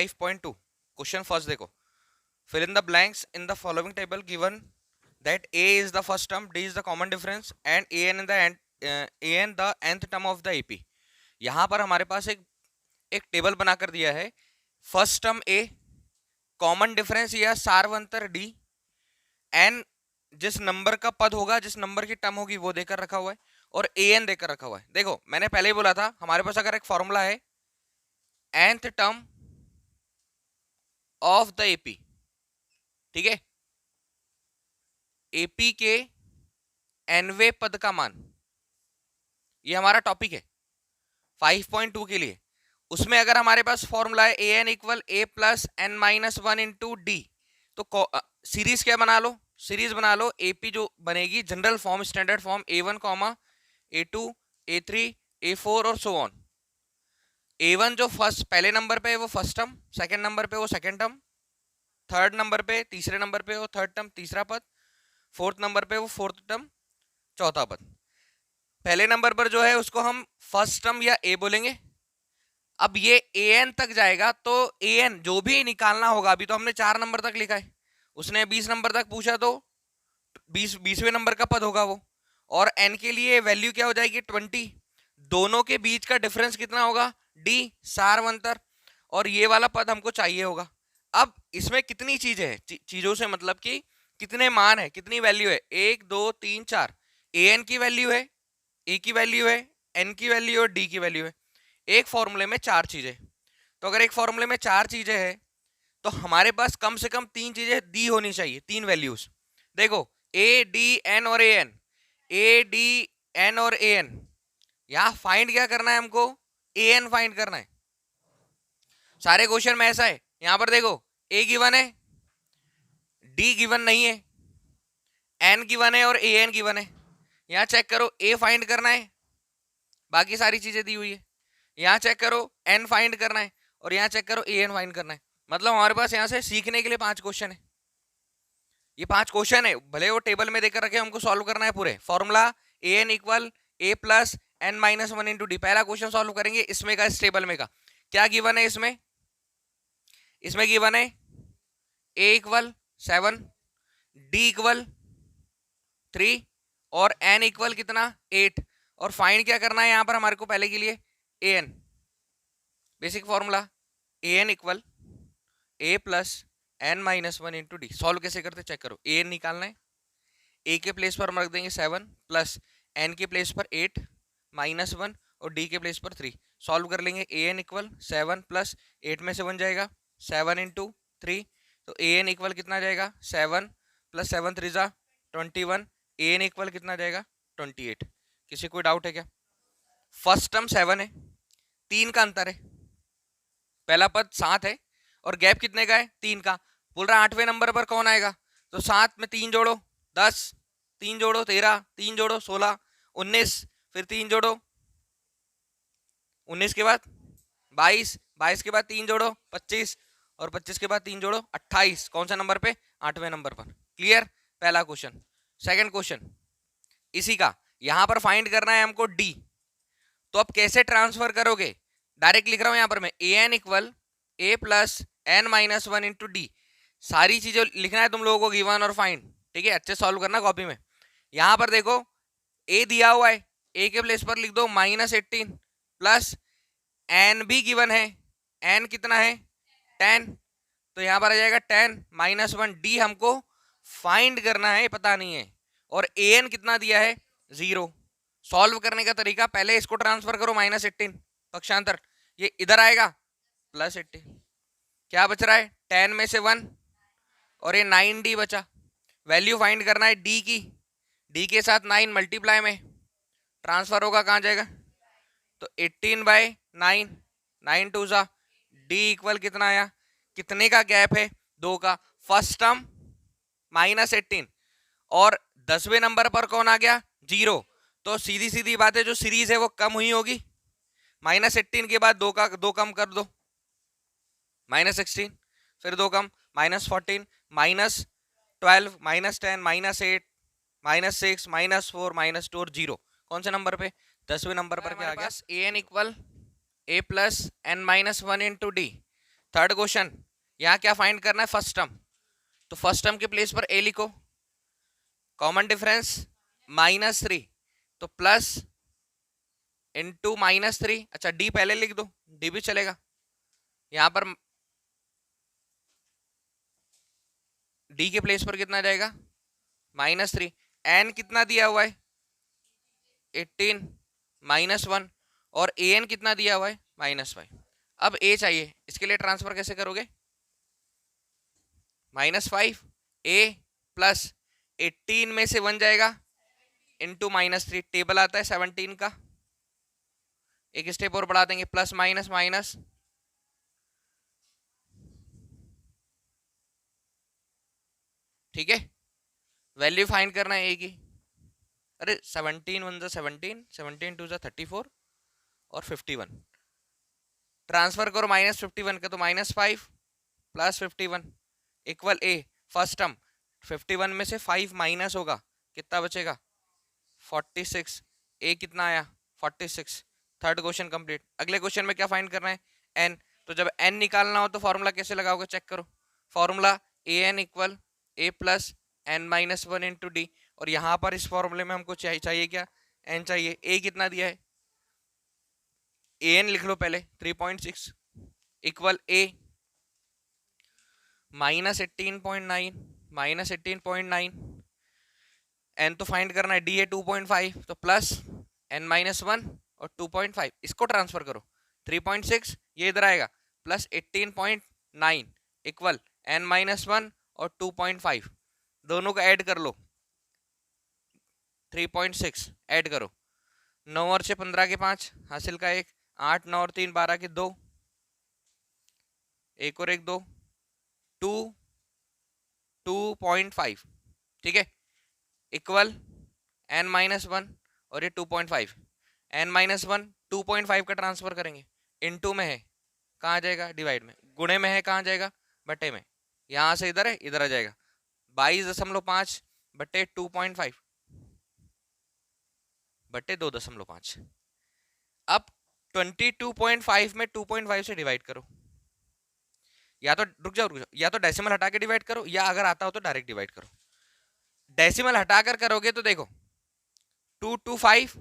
5.2 question first देखो, fill in the blanks in the following table given that a is the first term, d is the common difference and an the nth term of the AP। यहाँ पर हमारे पास एक table बनाकर दिया है, first term ए, common difference या सार्वंतर D, N जिस number का पद होगा, जिस नंबर की टर्म होगी वो देकर रखा हुआ है, और ए एन देकर रखा हुआ है। देखो मैंने पहले ही बोला था हमारे पास अगर एक फॉर्मूला है nth term of the AP, ठीक है, एपी के एनवे पद का मान, ये हमारा टॉपिक है 5.2 के लिए। उसमें अगर हमारे पास फॉर्मूला है A N equal A plus N minus one into D, तो सीरीज क्या बना लो, सीरीज बना लो, एपी जो बनेगी general form, standard form A1 comma A2 A3 A4 और सो ऑन। A1 जो फर्स्ट पहले नंबर पे है वो फर्स्ट टर्म, सेकंड नंबर पे वो सेकंड टर्म, थर्ड नंबर पे तीसरे नंबर पे वो थर्ड टर्म तीसरा पद, फोर्थ नंबर पे वो फोर्थ टर्म चौथा पद। पहले नंबर पर जो है उसको हम फर्स्ट टर्म या ए बोलेंगे। अब ये ए एन तक जाएगा तो ए एन जो भी निकालना होगा, अभी तो हमने 4 नंबर तक लिखा है, उसने 20 नंबर तक पूछा तो 20वें नंबर का पद होगा वो, और एन के लिए वैल्यू क्या हो जाएगी 20। दोनों के बीच का डिफरेंस कितना होगा डी, सार्वंतर, और ये वाला पद हमको चाहिए होगा। अब इसमें कितनी चीजें हैं, चीजों से मतलब कि कितने मान है, कितनी वैल्यू है, 1 2 3 4, ए एन की वैल्यू है, ए की वैल्यू है, एन की वैल्यू है और डी की वैल्यू है। एक फॉर्मूले में 4 चीजें, तो अगर एक फॉर्मूले में 4 चीजें हैं तो हमारे पास कम से कम 3 चीजें दी होनी चाहिए, 3 वैल्यूज। देखो ए डी एन और A N, A D N और ए एन, यहां फाइंड क्या करना है हमको, ए एन फाइंड करना है। सारे क्वेश्चन में ऐसा है, यहां पर देखो ए गिवन है, डी गिवन नहीं है, एन गिवन है और ए एन गिवन है। यहां चेक करो ए फाइंड करना है, बाकी सारी चीजें दी हुई है। यहां चेक करो एन फाइंड करना है और यहां चेक करो ए एन फाइंड करना है। मतलब हमारे पास यहां से सीखने के लिए 5 क्वेश्चन है। ये 5 क्वेश्चन है, भले वो टेबल में देकर रखे, हमको सॉल्व करना है पूरे। Formula A N equal A plus N minus one into D, पहला क्वेश्चन सॉल्व करेंगे इसमें का, इस टेबल में का। क्या गिवन है इसमें, इसमें गिवन है ए इक्वल 7, डी इक्वल 3 और एन इक्वल कितना 8, और फाइंड क्या करना है यहां पर हमारे को पहले के लिए A N. Basic formula A N equal A plus N minus one into D. Solve कैसे करते चेक करो, ए एन निकालना है, ए के प्लेस पर हम रख देंगे 7 प्लस एन के प्लेस पर 8 माइनस 1 और डी के प्लेस पर 3। सॉल्व कर लेंगे, ए एन इक्वल 7 प्लस 8 में से 1 जाएगा 7 इंटू 3, तो ए एन इक्वल कितना जाएगा 7 प्लस 7 3 जा 21, ए एन इक्वल कितना जाएगा 28। किसी कोई डाउट है क्या? फर्स्ट टर्म 7 है, 3 का अंतर है, पहला पद 7 है और गैप कितने का है 3 का। बोल रहा 8वें नंबर पर कौन आएगा, तो 7 में 3 जोड़ो 10, 3 जोड़ो 13, 3 जोड़ो 16, 19, फिर 3 जोड़ो 19 के बाद 22, 22 के बाद 3 जोड़ो 25 और 25 के बाद 3 जोड़ो 28। कौन सा नंबर पे, 8वें नंबर पर। क्लियर, पहला क्वेश्चन। सेकंड क्वेश्चन इसी का, यहां पर फाइंड करना है हमको डी, तो अब कैसे ट्रांसफर करोगे, डायरेक्ट लिख रहा हूं यहां पर मैं, A N equal A plus N minus one into D. सारी चीजें लिखना है तुम लोगों को, गिवन और फाइंड, ठीक है, अच्छे सॉल्व करना कॉपी में। यहां पर देखो ए दिया हुआ है, ए के प्लेस पर लिख दो -18 प्लस एन भी गिवन है, एन कितना है 10, तो यहां पर आ जाएगा 10 माइनस 1, डी हमको फाइंड करना है, पता नहीं है, और ए एन कितना दिया है 0। सॉल्व करने का तरीका, पहले इसको ट्रांसफर करो -18 पक्षांतर, ये इधर आएगा +18, क्या बच रहा है 10 में से 1 और ये 9D बचा। वैल्यू फाइंड करना है डी की, डी के साथ 9 मल्टीप्लाई में ट्रांसफर होगा, कहाँ जाएगा, तो 18/9, 9 2 जा, डी इक्वल कितना आया, कितने का गैप है 2 का, फर्स्ट टर्म -18 और 10वें नंबर पर कौन आ गया 0, तो सीधी सीधी बात है जो सीरीज है वो कम हुई होगी। -18 के बाद 2 कम कर दो, -16, फिर 2 कम -14, -12, -10, -8, -6, -4, -2 और 0। कौन से नंबर पे, 10वें नंबर पर क्या आ गया, A N equal A plus N minus one into D. Third question, यहाँ क्या फाइंड करना है, फर्स्ट टर्म, तो फर्स्ट टर्म के प्लेस पर ए लिखो, कॉमन डिफरेंस -3, तो प्लस इंटू -3, अच्छा डी पहले लिख दो, डी भी चलेगा, यहां पर डी के प्लेस पर कितना जाएगा -3, एन कितना दिया हुआ है 18 -1, और ए एन कितना दिया हुआ है -5। अब ए चाहिए, इसके लिए ट्रांसफर कैसे करोगे, -5 ए प्लस 18 में से 1 जाएगा इंटू -3, टेबल आता है 17 का, एक स्टेप और बढ़ा देंगे, प्लस माइनस माइनस, ठीक है, वैल्यू फाइंड करना है ए की, अरे 17 1 17, 17 2 34 और 51, ट्रांसफर करो -51 का, तो -5 प्लस 51 इक्वल ए, फर्स्ट टर्म 51 में से 5 माइनस होगा, कितना बचेगा 46, ए कितना आया 46, थर्ड क्वेश्चन कंप्लीट। अगले क्वेश्चन में क्या फाइंड करना है, एन, तो जब एन निकालना हो तो फॉर्मूला कैसे लगाओगे, चेक करो, formula A N equal A plus N -1 into D, और यहाँ पर इस फॉर्मूले में हमको चाहिए क्या, एन चाहिए, ए कितना दिया है, ए एन लिख लो पहले 3.6 इक्वल ए -18.9, एन तो फाइंड करना है, डी है 2.5, तो प्लस एन -1 और 2.5, इसको ट्रांसफर करो, 3.6 ये इधर आएगा, प्लस 18.9 इक्वल एन -1 और 2.5, दोनों का ऐड कर लो, 3.6 ऐड करो, 9 और 6 15 के 5 हासिल का 1, 8 9 और 3 12 के 2, एक और एक 2, 2.5, ठीक है, इक्वल एन -1 और ये 2.5, एन -1 2.5 का ट्रांसफर करेंगे, इनटू में है कहाँ जाएगा, डिवाइड में, गुणे में है कहाँ जाएगा, बटे में, यहां से इधर है इधर आ जाएगा, 22.5 बटे 2.5 बटे 2.5, अब 22.5 में 2.5 से डिवाइड करो, या तो रुक जाओ, या तो डेसिमल हटा के डिवाइड करो, या अगर आता हो तो डायरेक्ट डिवाइड करो, डेसिमल हटाकर करोगे तो देखो 225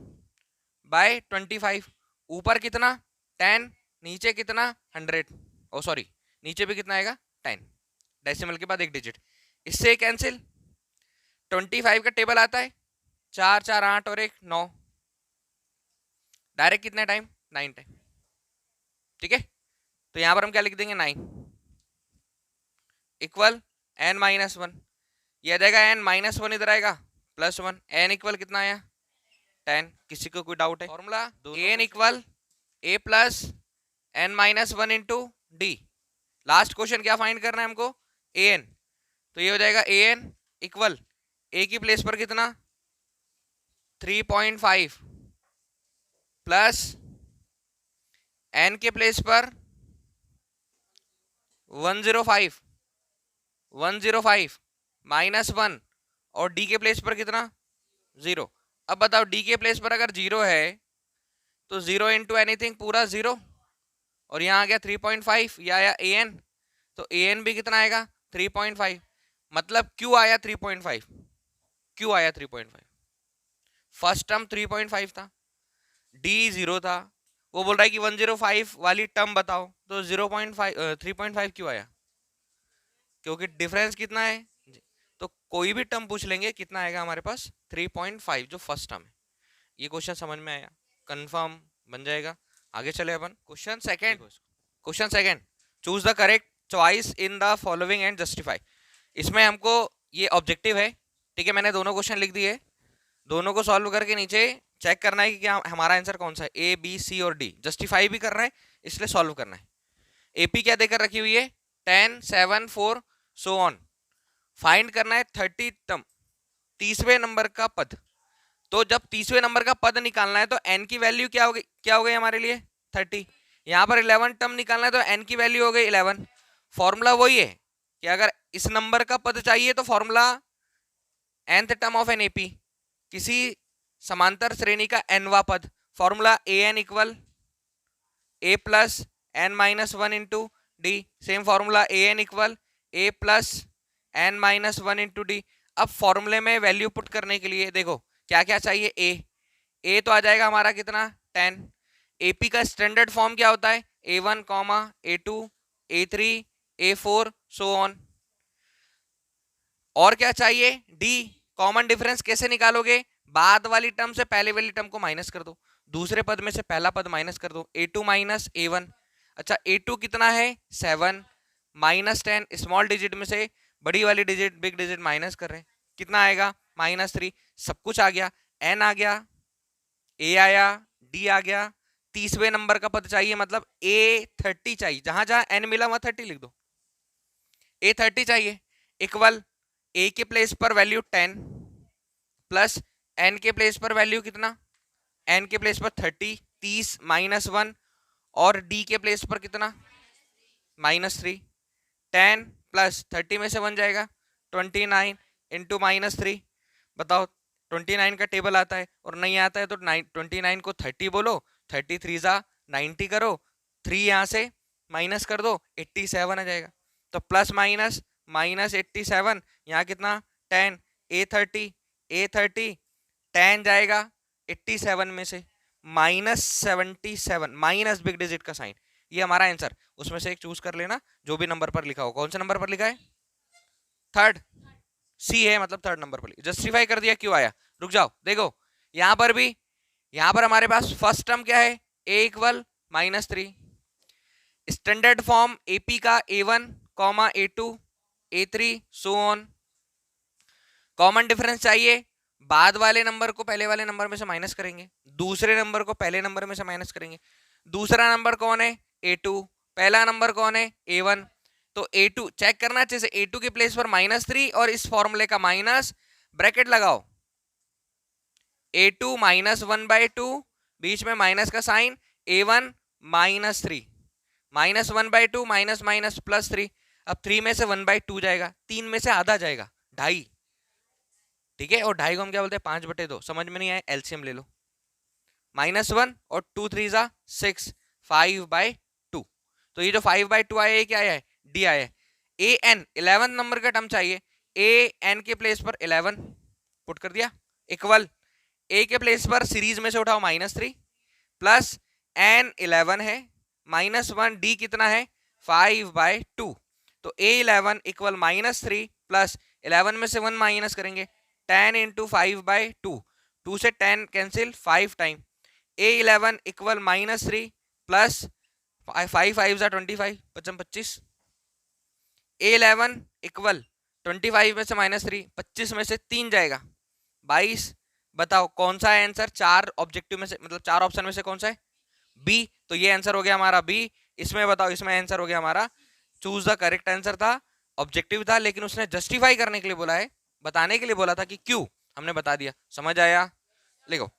बाय 25, ऊपर कितना 10, नीचे कितना 100, ओ सॉरी नीचे भी कितना आएगा 10, डेसिमल के बाद एक डिजिट, इससे कैंसिल, 25 का टेबल आता है 4 4 8 और 1 9, डायरेक्ट कितना टाइम 9 टाइम, ठीक है, तो यहां पर हम क्या लिख देंगे 9 इक्वल एन -1, यह जाएगा एन -1 इधर आएगा +1, एन इक्वल कितना आया 10, किसी को कोई डाउट है, formula N equal A plus N -1 into D, last question क्या फाइंड करना है हमको, ए एन, तो ये हो जाएगा ए एन इक्वल ए की प्लेस पर कितना 3.5 प्लस एन के प्लेस पर 105 -1 और डी के प्लेस पर कितना 0, अब बताओ डी के प्लेस पर अगर 0 है तो 0 इंटू एनीथिंग पूरा 0, और यहाँ आ गया 3.5, या आया ए एन, तो ए एन भी कितना आएगा 3.5, मतलब क्यों आया 3.5, क्यों आया 3.5, फर्स्ट टर्म 3.5 था, डी 0 था, वो बोल रहा है कि 105 वाली टर्म बताओ, तो 3.5 क्यों आया, क्योंकि डिफरेंस कितना है, तो कोई भी टर्म पूछ लेंगे कितना आएगा हमारे पास 3.5 जो फर्स्ट टर्म है, ये क्वेश्चन समझ में आया, कंफर्म बन जाएगा, आगे चले अपन question second, choose the correct choice in the following and justify, इसमें हमको ये ऑब्जेक्टिव है, ठीक है, मैंने दोनों क्वेश्चन लिख दिए, दोनों को सॉल्व करके नीचे चेक करना है कि क्या हमारा आंसर कौन सा है, ए बी सी और डी, जस्टिफाई भी करना है इसलिए सॉल्व करना है, एपी क्या देकर रखी हुई है 10 7 4 सो ऑन, फाइंड करना है 30 टर्म, 30वें नंबर का पद, तो जब 30वें नंबर का पद निकालना है तो n की वैल्यू क्या हो गई हमारे लिए 30, यहाँ पर 11 टर्म निकालना है तो n की वैल्यू हो गई 11, फॉर्मूला वही है कि अगर इस नंबर का पद चाहिए तो formula nth term of an AP, किसी समांतर श्रेणी का nवा पद, formula A N equal A plus N -1 into D, same formula A N equal A plus N minus one into D. अब फॉर्मूले में वैल्यू पुट करने के लिए देखो क्या क्या चाहिए, ए तो आ जाएगा हमारा कितना 10। एपी का स्टैंडर्ड फॉर्म क्या होता है, A1 comma A2 A3 A4 so on. और क्या चाहिए, डी, कॉमन डिफरेंस कैसे निकालोगे, बाद वाली टर्म से पहले वाली टर्म को माइनस कर दो, दूसरे पद में से पहला पद माइनस कर दो, A2 माइनस A1। अच्छा A2 कितना है 7 माइनस 10, स्मॉल डिजिट में से बड़ी वाली डिजिट बिग डिजिट माइनस कर रहे हैं, कितना आएगा -3। सब कुछ आ गया, एन आ गया, ए आया, डी आ गया, 30वें नंबर का पद चाहिए, मतलब A30 चाहिए, जहां जहां एन मिला वहां 30 लिख दो। A30 चाहिए इक्वल ए के प्लेस पर वैल्यू 10 प्लस एन के प्लेस पर वैल्यू कितना, एन के प्लेस पर 30 माइनस 1, और डी के प्लेस पर कितना -3। 10 प्लस 30 में से 1 जाएगा 29 इंटू -3। बताओ 29 का टेबल आता है और नहीं आता है तो 29 को 30 बोलो, 33 जा 90 करो, 3 यहाँ से माइनस कर दो, 87 आ जाएगा। तो प्लस माइनस -87, यहाँ कितना 10, A30 10 जाएगा 87 में से -77, माइनस बिग डिजिट का साइन, ये हमारा आंसर। उसमें से एक चूज कर लेना जो भी नंबर पर लिखा हो। कौन से नंबर पर लिखा है, थर्ड, सी है, मतलब थर्ड नंबर पर। जस्टिफाई कर दिया, क्यों आया, रुक जाओ देखो, यहां पर भी, यहां पर हमारे पास फर्स्ट टर्म क्या है, a equal -3, standard form AP का A1 comma A2 A3 so on. Common difference चाहिए, बाद वाले नंबर को पहले वाले नंबर में से माइनस करेंगे, दूसरे नंबर को पहले नंबर में से माइनस करेंगे। दूसरा नंबर कौन है, A2, पहला नंबर कौन है, A1। तो A2 चेक करना अच्छे से, A2 के प्लेस पर -3 और इस फॉर्मूले का माइनस, ब्रैकेट लगाओ, A2 -1/2, बीच में माइनस का साइन, A1 -3, -1/2 माइनस माइनस +3। अब 3 में से 1/2 जाएगा, 3 में से आधा जाएगा, 2.5, ठीक है। और 2.5 को हम क्या बोलते हैं, 5/2। समझ में नहीं आया, एलसीएम ले लो, -1 और 2 3 जा 6, 5/2। तो ये जो 5/2 आया है क्या आया है, डी आया है। ए एन 11 नंबर का टर्म चाहिए, ए एन के प्लेस पर 11 पुट कर दिया, इक्वल ए के प्लेस पर सीरीज में से उठाओ -3 प्लस एन 11 है -1, डी कितना है 5/2। तो A11 इक्वल -3 प्लस 11 में से 1 माइनस करेंगे, 10 इंटू 5/2, 2 से 10 cancel, 5 time. A11 equal -3 plus 5 5 जा 25, 25। A11 इक्वल 25 में से -3, 25 में से 3 जाएगा 22। बताओ कौन सा है आंसर, 4 ऑब्जेक्टिव में से, मतलब 4 ऑप्शन में से कौन सा है, बी। तो ये आंसर हो गया हमारा बी। इसमें बताओ, इसमें आंसर हो गया हमारा, चूज द करेक्ट आंसर था, ऑब्जेक्टिव था, लेकिन उसने जस्टिफाई करने के लिए बोला है, बताने के लिए बोला था कि क्यों, हमने बता दिया। समझ आया, लिखो।